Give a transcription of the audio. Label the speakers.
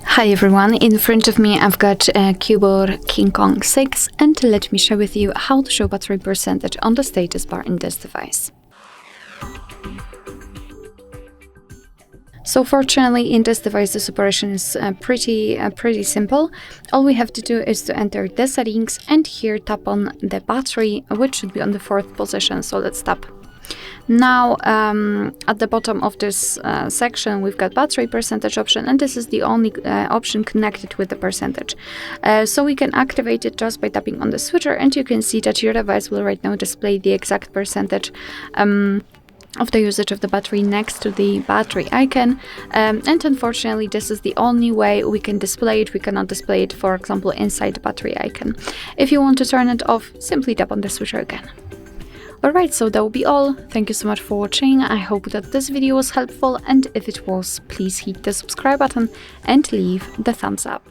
Speaker 1: Hi everyone, in front of me I've got CUBOT King Kong 6 and let me share with you how to show battery percentage on the status bar in this device. So fortunately in this device this operation is pretty simple. All we have to do is to enter the settings and here tap on the battery, which should be on the 4th position, so let's tap. Now at the bottom of this section we've got battery percentage option, and this is the only option connected with the percentage. So we can activate it just by tapping on the switcher, and you can see that your device will right now display the exact percentage of the usage of the battery next to the battery icon, and unfortunately this is the only way we can display it. We cannot display it, for example, inside the battery icon. If you want to turn it off, simply tap on the switcher again. Alright, so that will be all. Thank you so much for watching. I hope that this video was helpful, and if it was, please hit the subscribe button and leave the thumbs up.